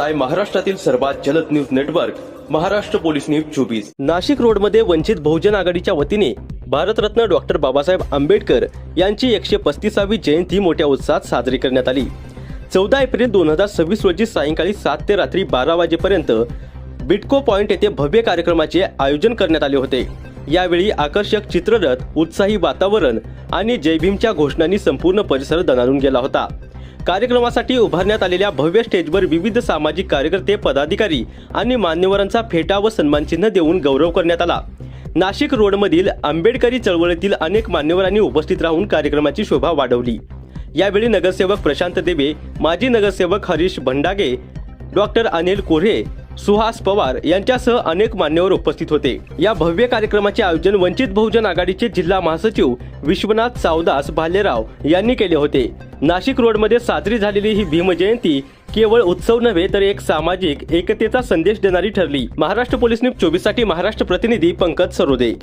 पाहताय महाराष्ट्रातील सर्वात जलद news network Maharashtra police news 24। Nashik रोडमध्ये वंचित बहुजन आघाडीच्या वतीने भारतरत्न डॉक्टर बाबासाहेब आंबेडकर यांची 135वी जयंती मोठ्या उत्साहात साजरी करण्यात आली। 14 एप्रिल 2026 रोजी सायंकाळी 7 ते रात्री 12 वाजेपर्यंत बिटको पॉइंट येथे भव्य कार्यक्रमाचे आयोजन करण्यात आले होते। यावेळी आकर्षक चित्ररथ, उत्साही वातावरण आणि जय भीमच्या घोषणांनी संपूर्ण परिसर दणाणून गेला होता। कार्यक्रमासाठी उभारण्यात आलेल्या भव्य स्टेजवर विविध सामाजिक कार्यकर्ते, पदाधिकारी आणि मान्यवरांचा फेटा व सन्मानचिन्ह देऊन गौरव करण्यात आला। नाशिक रोडमधील आंबेडकरी चळवळीतील अनेक मान्यवरांनी उपस्थित राहून कार्यक्रमाची शोभा वाढवली। यावेळी नगरसेवक प्रशांत देवे, माजी नगरसेवक हरीश भंडागे, डॉक्टर अनिल कोऱ्हे, सुहास पवार यांच्यासह अनेक मान्यवर उपस्थित होते। या भव्य कार्यक्रमाचे आयोजन वंचित बहुजन आघाडीचे जिल्हा महासचिव विश्वनाथ सावदास भालेराव यांनी केले होते। नाशिक रोडमध्ये साजरी झालेली ही भीम जयंती केवळ उत्सव नव्हे तर एक सामाजिक एकतेचा संदेश देणारी ठरली। महाराष्ट्र पोलीस न्यूज 24 साठी महाराष्ट्र प्रतिनिधी पंकज सरोदे।